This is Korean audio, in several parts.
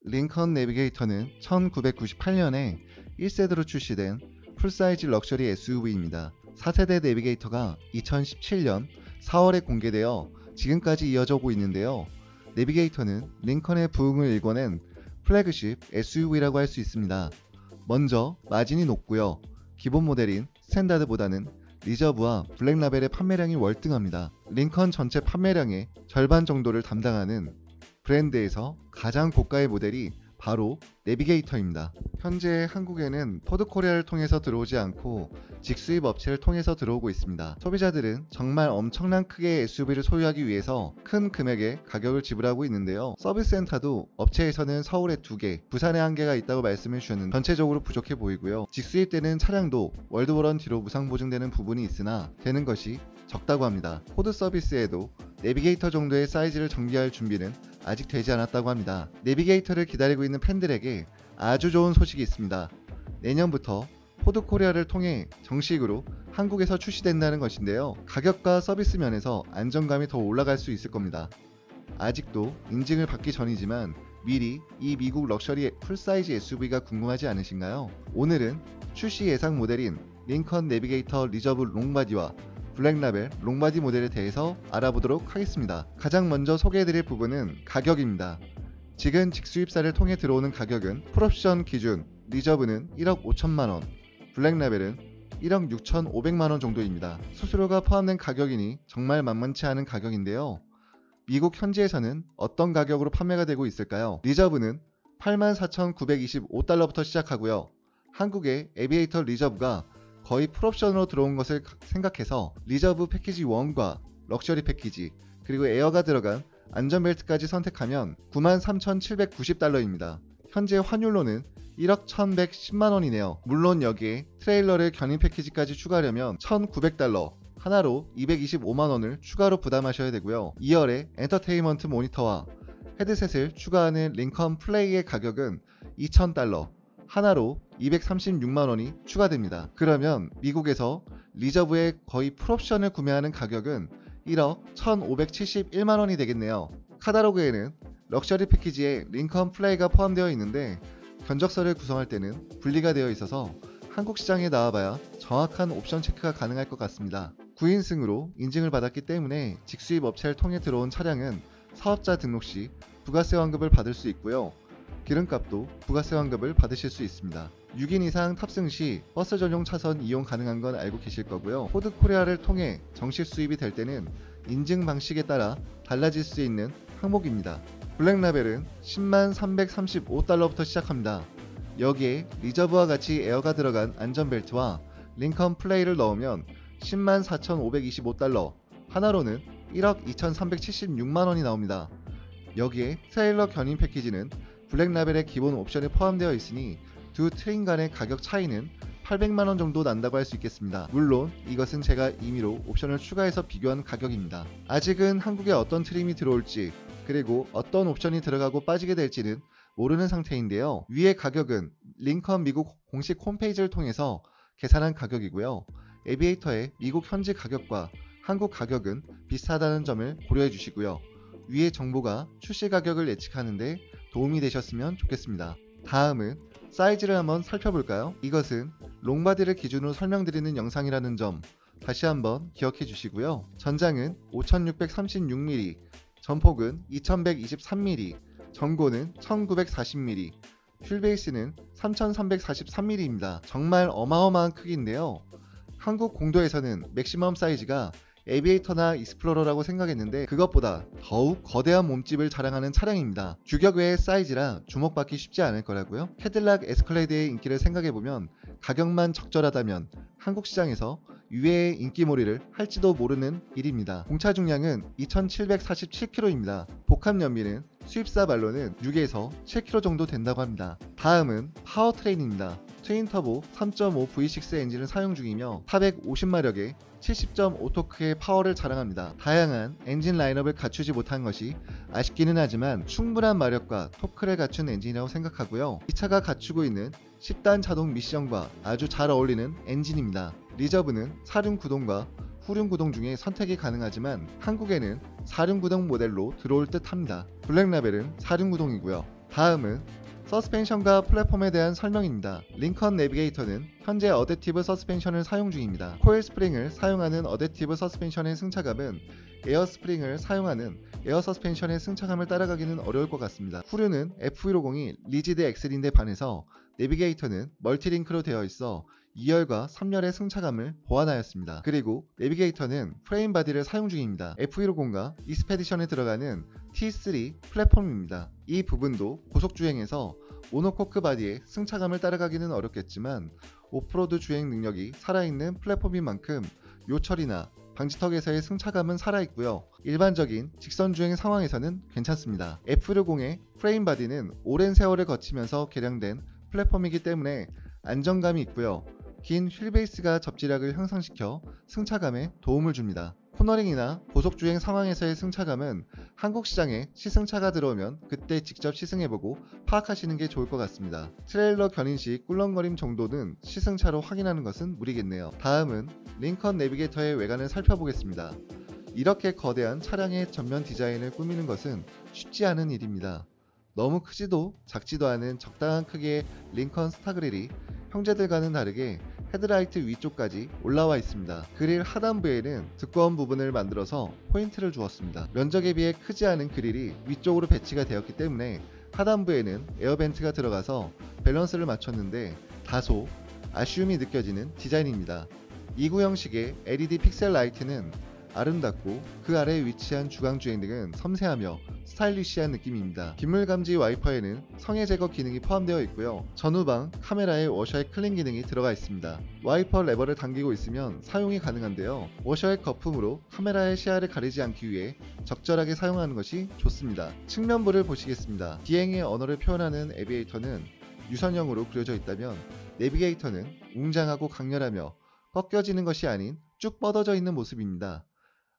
링컨 내비게이터는 1998년에 1세대로 출시된 풀사이즈 럭셔리 SUV입니다. 4세대 내비게이터가 2017년 4월에 공개되어 지금까지 이어져 오고 있는데요. 내비게이터는 링컨의 부흥을 일궈낸 플래그십 SUV라고 할 수 있습니다. 먼저 마진이 높고요. 기본 모델인 스탠다드보다는 리저브와 블랙라벨의 판매량이 월등합니다. 링컨 전체 판매량의 절반 정도를 담당하는 브랜드에서 가장 고가의 모델이 바로 내비게이터입니다. 현재 한국에는 포드코리아를 통해서 들어오지 않고 직수입 업체를 통해서 들어오고 있습니다. 소비자들은 정말 엄청난 크기의 SUV를 소유하기 위해서 큰 금액의 가격을 지불하고 있는데요. 서비스 센터도 업체에서는 서울에 2개, 부산에 1개가 있다고 말씀해 주셨는데 전체적으로 부족해 보이고요. 직수입되는 차량도 월드 워런티로 무상 보증되는 부분이 있으나 되는 것이 적다고 합니다. 포드 서비스에도 내비게이터 정도의 사이즈를 정비할 준비는 아직 되지 않았다고 합니다. 내비게이터를 기다리고 있는 팬들에게 아주 좋은 소식이 있습니다. 내년부터 포드코리아를 통해 정식으로 한국에서 출시된다는 것인데요. 가격과 서비스 면에서 안정감이 더 올라갈 수 있을 겁니다. 아직도 인증을 받기 전이지만 미리 이 미국 럭셔리 풀사이즈 SUV가 궁금하지 않으신가요? 오늘은 출시 예상 모델인 링컨 내비게이터 리저브 롱바디와 블랙라벨 롱바디 모델에 대해서 알아보도록 하겠습니다. 가장 먼저 소개해드릴 부분은 가격입니다. 지금 직수입사를 통해 들어오는 가격은 풀옵션 기준 리저브는 1억 5천만원, 블랙라벨은 1억 6천5백만원 정도입니다. 수수료가 포함된 가격이니 정말 만만치 않은 가격인데요. 미국 현지에서는 어떤 가격으로 판매가 되고 있을까요? 리저브는 84,925달러부터 시작하고요. 한국의 에비에이터 리저브가 거의 풀옵션으로 들어온 것을 생각해서 리저브 패키지 1과 럭셔리 패키지 그리고 에어가 들어간 안전벨트까지 선택하면 93,790달러입니다. 현재 환율로는 1억 1,110만원이네요. 물론 여기에 트레일러를 견인 패키지까지 추가하려면 1,900달러 하나로 225만원을 추가로 부담하셔야 되고요. 2열에 엔터테인먼트 모니터와 헤드셋을 추가하는 링컨 플레이의 가격은 2,000달러 하나로 236만원이 추가됩니다. 그러면 미국에서 리저브의 거의 풀옵션을 구매하는 가격은 1억 1,571만원이 되겠네요. 카탈로그에는 럭셔리 패키지에 링컨 플레이가 포함되어 있는데 견적서를 구성할 때는 분리가 되어 있어서 한국 시장에 나와봐야 정확한 옵션 체크가 가능할 것 같습니다. 9인승으로 인증을 받았기 때문에 직수입 업체를 통해 들어온 차량은 사업자 등록 시 부가세 환급을 받을 수 있고요. 기름값도 부가세 환급을 받으실 수 있습니다. 6인 이상 탑승 시 버스 전용 차선 이용 가능한 건 알고 계실 거고요. 포드코리아를 통해 정식 수입이 될 때는 인증 방식에 따라 달라질 수 있는 항목입니다. 블랙라벨은 10만 335달러부터 시작합니다. 여기에 리저브와 같이 에어가 들어간 안전벨트와 링컨 플레이를 넣으면 10만 4,525달러 하나로는 1억 2,376만원이 나옵니다. 여기에 트레일러 견인 패키지는 블랙라벨의 기본 옵션에 포함되어 있으니 두 트림 간의 가격 차이는 800만원 정도 난다고 할 수 있겠습니다. 물론 이것은 제가 임의로 옵션을 추가해서 비교한 가격입니다. 아직은 한국에 어떤 트림이 들어올지 그리고 어떤 옵션이 들어가고 빠지게 될지는 모르는 상태인데요. 위의 가격은 링컨 미국 공식 홈페이지를 통해서 계산한 가격이고요. 에비에이터의 미국 현지 가격과 한국 가격은 비슷하다는 점을 고려해 주시고요. 위의 정보가 출시 가격을 예측하는데 도움이 되셨으면 좋겠습니다. 다음은 사이즈를 한번 살펴볼까요? 이것은 롱바디를 기준으로 설명드리는 영상이라는 점 다시 한번 기억해 주시고요. 전장은 5636mm, 전폭은 2123mm, 전고는 1940mm, 휠베이스는 3343mm입니다. 정말 어마어마한 크기인데요. 한국 공도에서는 맥시멈 사이즈가 에비에이터나 익스플로러라고 생각했는데 그것보다 더욱 거대한 몸집을 자랑하는 차량입니다. 규격 외의 사이즈라 주목받기 쉽지 않을 거라고요. 캐딜락 에스컬레이드의 인기를 생각해보면 가격만 적절하다면 한국 시장에서 유해의 인기몰이를 할지도 모르는 일입니다. 공차 중량은 2747kg입니다. 복합 연비는 수입사 말로는 6에서 7kg 정도 된다고 합니다. 다음은 파워트레인입니다. 트윈터보 3.5 V6 엔진을 사용 중이며 450마력의 70.5토크의 파워를 자랑합니다. 다양한 엔진 라인업을 갖추지 못한 것이 아쉽기는 하지만 충분한 마력과 토크를 갖춘 엔진이라고 생각하고요. 이 차가 갖추고 있는 10단 자동 미션과 아주 잘 어울리는 엔진입니다. 리저브는 사륜구동과 후륜구동 중에 선택이 가능하지만 한국에는 사륜구동 모델로 들어올 듯 합니다. 블랙라벨은 사륜구동이고요. 다음은 서스펜션과 플랫폼에 대한 설명입니다. 링컨 내비게이터는 현재 어댑티브 서스펜션을 사용 중입니다. 코일 스프링을 사용하는 어댑티브 서스펜션의 승차감은 에어 스프링을 사용하는 에어 서스펜션의 승차감을 따라가기는 어려울 것 같습니다. 후륜은 F150이 리지드 엑셀인데 반해서 내비게이터는 멀티링크로 되어 있어 2열과 3열의 승차감을 보완하였습니다. 그리고 내비게이터는 프레임 바디를 사용 중입니다. F150과 익스페디션에 들어가는 T3 플랫폼입니다. 이 부분도 고속주행에서 모노코크 바디의 승차감을 따라가기는 어렵겠지만 오프로드 주행 능력이 살아있는 플랫폼인 만큼 요철이나 방지턱에서의 승차감은 살아있고요. 일반적인 직선 주행 상황에서는 괜찮습니다. F150의 프레임 바디는 오랜 세월을 거치면서 개량된 플랫폼이기 때문에 안정감이 있고요. 긴 휠베이스가 접지력을 향상시켜 승차감에 도움을 줍니다. 코너링이나 고속주행 상황에서의 승차감은 한국 시장에 시승차가 들어오면 그때 직접 시승해보고 파악하시는 게 좋을 것 같습니다. 트레일러 견인 시 꿀렁거림 정도는 시승차로 확인하는 것은 무리겠네요. 다음은 링컨 내비게이터의 외관을 살펴보겠습니다. 이렇게 거대한 차량의 전면 디자인을 꾸미는 것은 쉽지 않은 일입니다. 너무 크지도 작지도 않은 적당한 크기의 링컨 스타그릴이 형제들과는 다르게 헤드라이트 위쪽까지 올라와 있습니다. 그릴 하단부에는 두꺼운 부분을 만들어서 포인트를 주었습니다. 면적에 비해 크지 않은 그릴이 위쪽으로 배치가 되었기 때문에 하단부에는 에어벤트가 들어가서 밸런스를 맞췄는데 다소 아쉬움이 느껴지는 디자인입니다. 2구 형식의 LED 픽셀 라이트는 아름답고 그 아래에 위치한 주광주행등은 섬세하며 스타일리시한 느낌입니다. 빗물 감지 와이퍼에는 성해 제거 기능이 포함되어 있고요. 전후방 카메라에 워셔액 클린 기능이 들어가 있습니다. 와이퍼 레버를 당기고 있으면 사용이 가능한데요. 워셔액 거품으로 카메라의 시야를 가리지 않기 위해 적절하게 사용하는 것이 좋습니다. 측면부를 보시겠습니다. 비행의 언어를 표현하는 에비에이터는 유선형으로 그려져 있다면 내비게이터는 웅장하고 강렬하며 꺾여지는 것이 아닌 쭉 뻗어져 있는 모습입니다.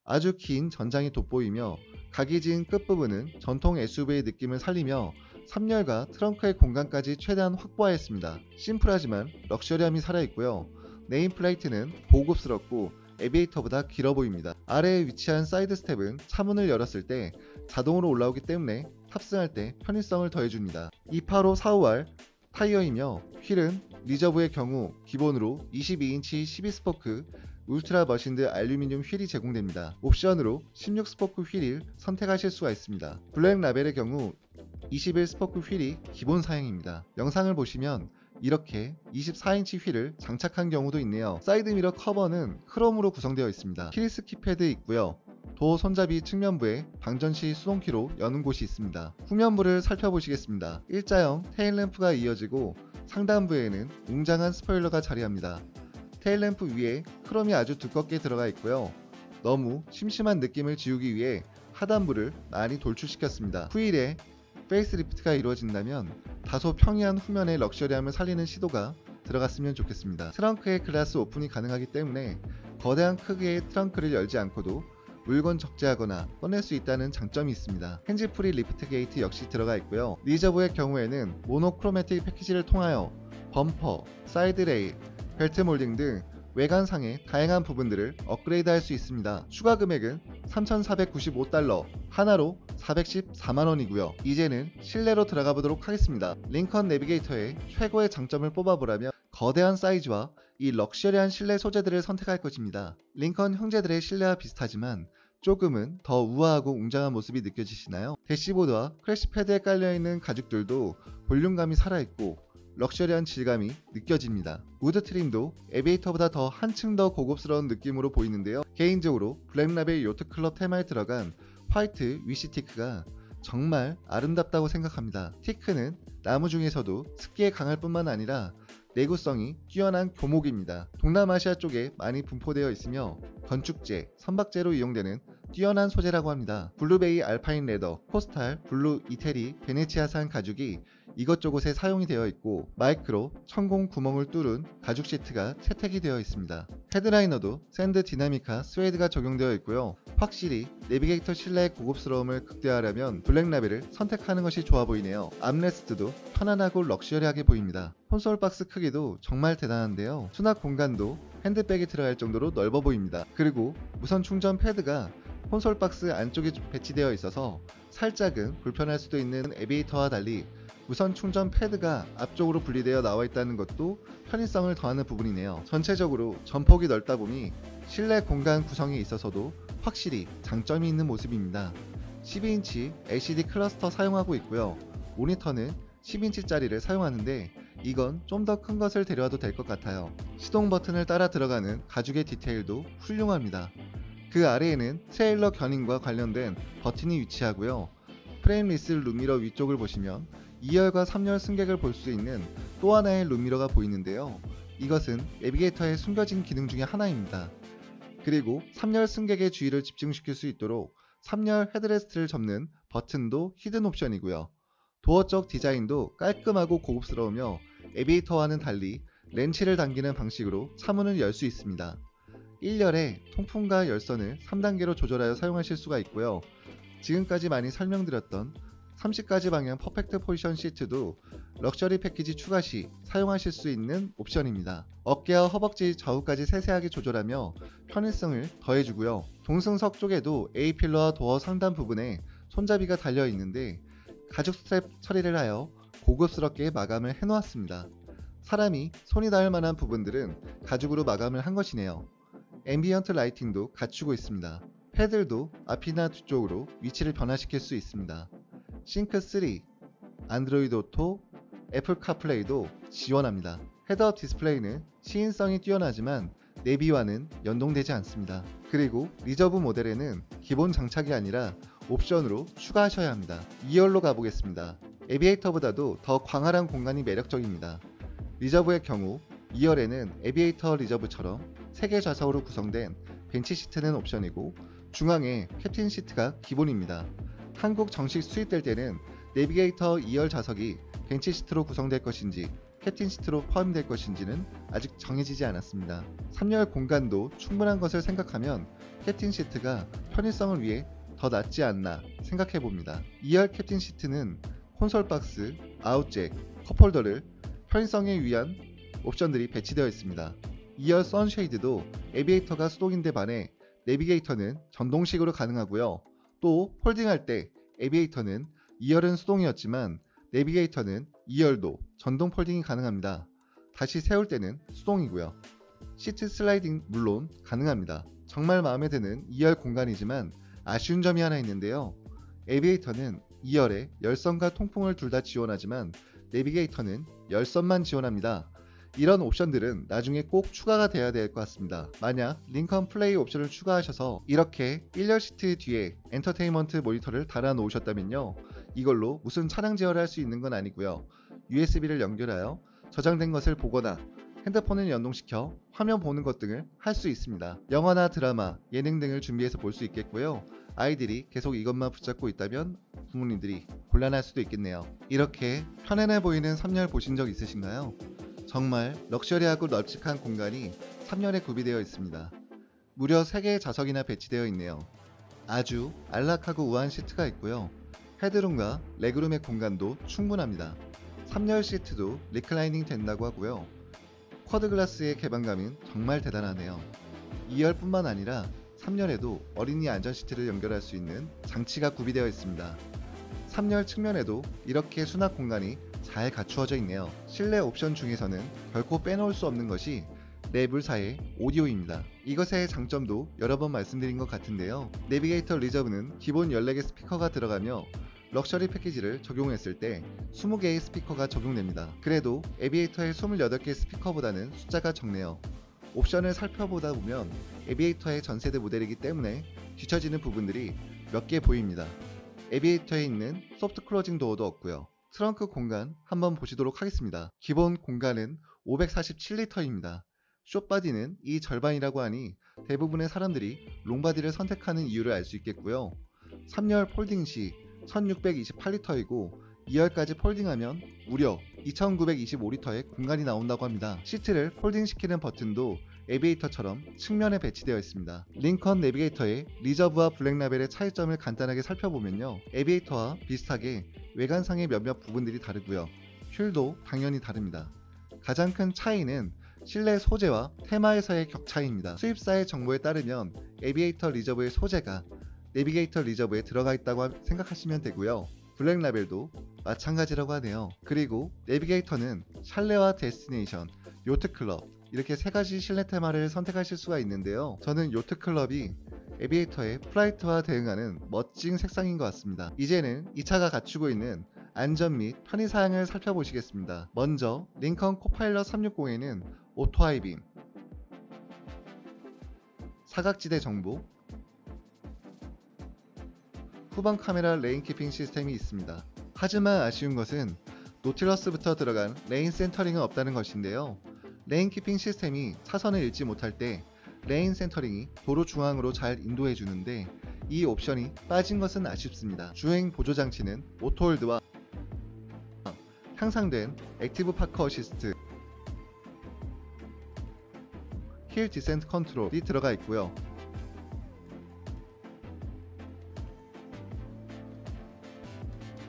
아주 긴 전장이 돋보이며 각이 지은 끝부분은 전통 SUV의 느낌을 살리며 3열과 트렁크의 공간까지 최대한 확보하였습니다. 심플하지만 럭셔리함이 살아있고요. 네임플레이트는 고급스럽고 에비에이터보다 길어 보입니다. 아래에 위치한 사이드 스텝은 차문을 열었을 때 자동으로 올라오기 때문에 탑승할 때 편의성을 더해줍니다. 285 45R 타이어이며 휠은 리저브의 경우 기본으로 22인치 12스포크 울트라 머신드 알루미늄 휠이 제공됩니다. 옵션으로 16스포크 휠을 선택하실 수가 있습니다. 블랙 라벨의 경우 21스포크 휠이 기본 사양입니다. 영상을 보시면 이렇게 24인치 휠을 장착한 경우도 있네요. 사이드미러 커버는 크롬으로 구성되어 있습니다. 키리스 키패드 있고요. 도 손잡이 측면부에 방전시 수동키로 여는 곳이 있습니다. 후면부를 살펴보시겠습니다. 일자형 테일램프가 이어지고 상단부에는 웅장한 스포일러가 자리합니다. 테일램프 위에 크롬이 아주 두껍게 들어가 있고요. 너무 심심한 느낌을 지우기 위해 하단부를 많이 돌출시켰습니다. 후일에 페이스리프트가 이루어진다면 다소 평이한 후면의 럭셔리함을 살리는 시도가 들어갔으면 좋겠습니다. 트렁크의 글라스 오픈이 가능하기 때문에 거대한 크기의 트렁크를 열지 않고도 물건 적재하거나 꺼낼 수 있다는 장점이 있습니다. 핸즈프리 리프트 게이트 역시 들어가 있고요. 리저브의 경우에는 모노크로매틱 패키지를 통하여 범퍼, 사이드 레일, 벨트 몰딩 등 외관상의 다양한 부분들을 업그레이드 할 수 있습니다. 추가 금액은 3,495달러, 하나로 414만원이고요. 이제는 실내로 들어가 보도록 하겠습니다. 링컨 내비게이터의 최고의 장점을 뽑아보라면 거대한 사이즈와 이 럭셔리한 실내 소재들을 선택할 것입니다. 링컨 형제들의 실내와 비슷하지만 조금은 더 우아하고 웅장한 모습이 느껴지시나요? 대시보드와 크래시패드에 깔려있는 가죽들도 볼륨감이 살아있고 럭셔리한 질감이 느껴집니다. 우드 트림도 에비에이터보다 더 한층 더 고급스러운 느낌으로 보이는데요. 개인적으로 블랙라벨 요트클럽 테마에 들어간 화이트 위시 티크가 정말 아름답다고 생각합니다. 티크는 나무 중에서도 습기에 강할 뿐만 아니라 내구성이 뛰어난 교목입니다. 동남아시아 쪽에 많이 분포되어 있으며 건축재, 선박재로 이용되는 뛰어난 소재라고 합니다. 블루베이 알파인 레더, 포스탈, 블루 이태리, 베네치아산 가죽이 이것저것에 사용이 되어 있고 마이크로 천공 구멍을 뚫은 가죽 시트가 채택이 되어 있습니다. 헤드라이너도 샌드 디나미카 스웨이드가 적용되어 있고요. 확실히 내비게이터 실내의 고급스러움을 극대화하려면 블랙라벨을 선택하는 것이 좋아 보이네요. 암레스트도 편안하고 럭셔리하게 보입니다. 콘솔 박스 크기도 정말 대단한데요. 수납 공간도 핸드백이 들어갈 정도로 넓어 보입니다. 그리고 무선 충전 패드가 콘솔 박스 안쪽에 배치되어 있어서 살짝은 불편할 수도 있는 에비에이터와 달리 무선 충전 패드가 앞쪽으로 분리되어 나와 있다는 것도 편의성을 더하는 부분이네요. 전체적으로 전폭이 넓다 보니 실내 공간 구성에 있어서도 확실히 장점이 있는 모습입니다. 12인치 LCD 클러스터 사용하고 있고요. 모니터는 10인치짜리를 사용하는데 이건 좀 더 큰 것을 데려와도 될 것 같아요. 시동 버튼을 따라 들어가는 가죽의 디테일도 훌륭합니다. 그 아래에는 트레일러 견인과 관련된 버튼이 위치하고요. 프레임리스 룸미러 위쪽을 보시면 2열과 3열 승객을 볼 수 있는 또 하나의 룸미러가 보이는데요. 이것은 내비게이터의 숨겨진 기능 중에 하나입니다. 그리고 3열 승객의 주의를 집중시킬 수 있도록 3열 헤드레스트를 접는 버튼도 히든 옵션이고요. 도어 쪽 디자인도 깔끔하고 고급스러우며 에비에이터와는 달리 렌치를 당기는 방식으로 차문을 열 수 있습니다. 1열에 통풍과 열선을 3단계로 조절하여 사용하실 수가 있고요. 지금까지 많이 설명드렸던 30가지 방향 퍼펙트 포지션 시트도 럭셔리 패키지 추가 시 사용하실 수 있는 옵션입니다. 어깨와 허벅지 좌우까지 세세하게 조절하며 편의성을 더해주고요. 동승석 쪽에도 A필러와 도어 상단 부분에 손잡이가 달려 있는데 가죽 스트랩 처리를 하여 고급스럽게 마감을 해놓았습니다. 사람이 손이 닿을 만한 부분들은 가죽으로 마감을 한 것이네요. 앰비언트 라이팅도 갖추고 있습니다. 패들도 앞이나 뒤쪽으로 위치를 변화시킬 수 있습니다. 싱크3, 안드로이드 오토, 애플 카플레이도 지원합니다. 헤드업 디스플레이는 시인성이 뛰어나지만 내비와는 연동되지 않습니다. 그리고 리저브 모델에는 기본 장착이 아니라 옵션으로 추가하셔야 합니다. 2열로 가보겠습니다. 에비에이터보다도 더 광활한 공간이 매력적입니다. 리저브의 경우 2열에는 에비에이터 리저브처럼 3개 좌석으로 구성된 벤치 시트는 옵션이고 중앙에 캡틴 시트가 기본입니다. 한국 정식 수입될 때는 내비게이터 2열 좌석이 벤치 시트로 구성될 것인지 캡틴 시트로 포함될 것인지는 아직 정해지지 않았습니다. 3열 공간도 충분한 것을 생각하면 캡틴 시트가 편의성을 위해 더 낫지 않나 생각해봅니다. 2열 캡틴 시트는 콘솔 박스, 아웃잭, 컵홀더를 편의성에 위한 옵션들이 배치되어 있습니다. 2열 선쉐이드도 에비에이터가 수동인데 반해 내비게이터는 전동식으로 가능하고요. 또 폴딩할 때 에비에이터는 2열은 수동이었지만 내비게이터는 2열도 전동 폴딩이 가능합니다. 다시 세울 때는 수동이고요. 시트 슬라이딩 물론 가능합니다. 정말 마음에 드는 2열 공간이지만 아쉬운 점이 하나 있는데요. 에비에이터는 2열에 열선과 통풍을 둘 다 지원하지만 내비게이터는 열선만 지원합니다. 이런 옵션들은 나중에 꼭 추가가 돼야 될 것 같습니다. 만약 링컨 플레이 옵션을 추가하셔서 이렇게 1열 시트 뒤에 엔터테인먼트 모니터를 달아 놓으셨다면요. 이걸로 무슨 차량 제어를 할 수 있는 건 아니고요. USB를 연결하여 저장된 것을 보거나 핸드폰을 연동시켜 화면 보는 것 등을 할 수 있습니다. 영화나 드라마, 예능 등을 준비해서 볼 수 있겠고요. 아이들이 계속 이것만 붙잡고 있다면 부모님들이 곤란할 수도 있겠네요. 이렇게 편안해 보이는 3열 보신 적 있으신가요? 정말 럭셔리하고 널찍한 공간이 3열에 구비되어 있습니다. 무려 3개의 좌석이나 배치되어 있네요. 아주 안락하고 우아한 시트가 있고요. 헤드룸과 레그룸의 공간도 충분합니다. 3열 시트도 리클라이닝 된다고 하고요. 쿼드 글라스의 개방감은 정말 대단하네요. 2열 뿐만 아니라 3열에도 어린이 안전 시트를 연결할 수 있는 장치가 구비되어 있습니다. 3열 측면에도 이렇게 수납 공간이 잘 갖추어져 있네요. 실내 옵션 중에서는 결코 빼놓을 수 없는 것이 내불사의 오디오입니다. 이것의 장점도 여러 번 말씀드린 것 같은데요. 내비게이터 리저브는 기본 14개 스피커가 들어가며 럭셔리 패키지를 적용했을 때 20개의 스피커가 적용됩니다. 그래도 에비에이터의 28개 스피커보다는 숫자가 적네요. 옵션을 살펴보다 보면 에비에이터의 전세대 모델이기 때문에 뒤처지는 부분들이 몇 개 보입니다. 에비에이터에 있는 소프트 클로징 도어도 없고요. 트렁크 공간 한번 보시도록 하겠습니다. 기본 공간은 547리터입니다. 숏바디는 이 절반이라고 하니 대부분의 사람들이 롱바디를 선택하는 이유를 알 수 있겠고요. 3열 폴딩 시 1628리터이고 2열까지 폴딩하면 무려 2925리터의 공간이 나온다고 합니다. 시트를 폴딩시키는 버튼도 에비에이터처럼 측면에 배치되어 있습니다. 링컨 내비게이터의 리저브와 블랙라벨의 차이점을 간단하게 살펴보면요. 에비에이터와 비슷하게 외관상의 몇몇 부분들이 다르고요. 휠도 당연히 다릅니다. 가장 큰 차이는 실내 소재와 테마에서의 격차입니다. 수입사의 정보에 따르면 에비에이터 리저브의 소재가 내비게이터 리저브에 들어가 있다고 생각하시면 되고요. 블랙라벨도 마찬가지라고 하네요. 그리고 내비게이터는 샬레와 데스티네이션, 요트클럽 이렇게 세 가지 실내 테마를 선택하실 수가 있는데요. 저는 요트클럽이 에비에이터의 플라이트와 대응하는 멋진 색상인 것 같습니다. 이제는 이 차가 갖추고 있는 안전 및 편의 사양을 살펴보시겠습니다. 먼저 링컨 코파일럿 360에는 오토 하이빔, 사각지대 정보, 후방 카메라 레인 키핑 시스템이 있습니다. 하지만 아쉬운 것은 노틸러스부터 들어간 레인 센터링은 없다는 것인데요. 레인 키핑 시스템이 차선을 잃지 못할 때 레인 센터링이 도로 중앙으로 잘 인도해 주는데 이 옵션이 빠진 것은 아쉽습니다. 주행 보조 장치는 오토홀드와 향상된 액티브 파크 어시스트, 힐 디센트 컨트롤이 들어가 있고요.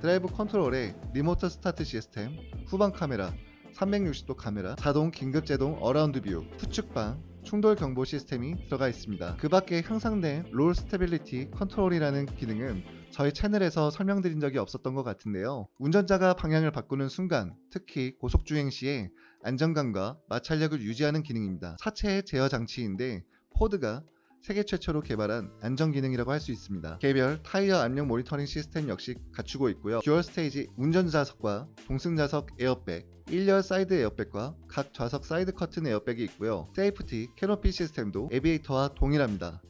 드라이브 컨트롤에 리모트 스타트 시스템, 후방 카메라, 360도 카메라, 자동 긴급 제동 어라운드 뷰, 후측방, 충돌 경보 시스템이 들어가 있습니다. 그 밖에 향상된 롤 스테빌리티 컨트롤이라는 기능은 저희 채널에서 설명드린 적이 없었던 것 같은데요. 운전자가 방향을 바꾸는 순간, 특히 고속주행 시에 안정감과 마찰력을 유지하는 기능입니다. 차체의 제어 장치인데 포드가 세계 최초로 개발한 안전 기능이라고 할 수 있습니다. 개별 타이어 압력 모니터링 시스템 역시 갖추고 있고요. 듀얼 스테이지 운전자석과 동승자석 에어백, 1열 사이드 에어백과 각 좌석 사이드 커튼 에어백이 있고요. 세이프티 캐노피 시스템도 에비에이터와 동일합니다.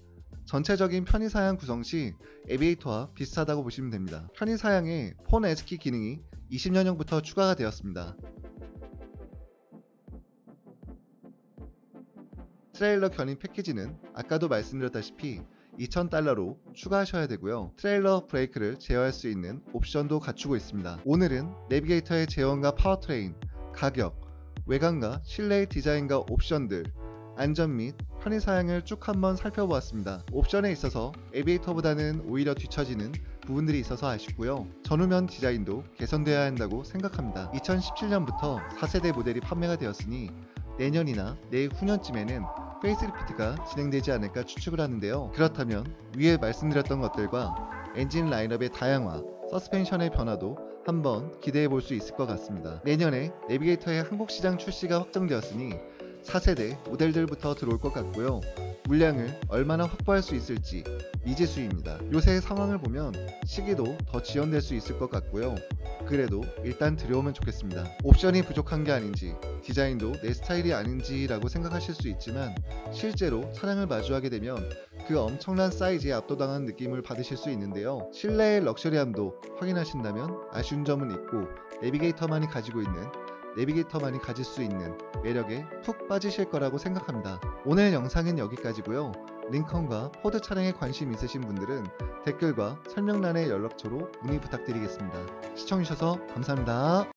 전체적인 편의사양 구성 시 에비에이터와 비슷하다고 보시면 됩니다. 편의사양에 폰 S키 기능이 20년형부터 추가가 되었습니다. 트레일러 견인 패키지는 아까도 말씀드렸다시피 2,000달러로 추가하셔야 되고요. 트레일러 브레이크를 제어할 수 있는 옵션도 갖추고 있습니다. 오늘은 내비게이터의 제원과 파워트레인, 가격, 외관과 실내의 디자인과 옵션들, 안전 및 편의 사양을 쭉 한번 살펴보았습니다. 옵션에 있어서 에비에이터보다는 오히려 뒤처지는 부분들이 있어서 아쉽고요. 전후면 디자인도 개선되어야 한다고 생각합니다. 2017년부터 4세대 모델이 판매가 되었으니 내년이나 내후년쯤에는 페이스리프트가 진행되지 않을까 추측을 하는데요. 그렇다면 위에 말씀드렸던 것들과 엔진 라인업의 다양화, 서스펜션의 변화도 한번 기대해 볼 수 있을 것 같습니다. 내년에 내비게이터의 한국 시장 출시가 확정되었으니 4세대 모델들부터 들어올 것 같고요. 물량을 얼마나 확보할 수 있을지 미지수입니다. 요새 상황을 보면 시기도 더 지연될 수 있을 것 같고요. 그래도 일단 들여오면 좋겠습니다. 옵션이 부족한 게 아닌지, 디자인도 내 스타일이 아닌지 라고 생각하실 수 있지만 실제로 차량을 마주하게 되면 그 엄청난 사이즈에 압도당한 느낌을 받으실 수 있는데요. 실내의 럭셔리함도 확인하신다면 아쉬운 점은 있고 내비게이터만이 가질 수 있는 매력에 푹 빠지실 거라고 생각합니다. 오늘 영상은 여기까지고요. 링컨과 포드 차량에 관심 있으신 분들은 댓글과 설명란의 연락처로 문의 부탁드리겠습니다. 시청해주셔서 감사합니다.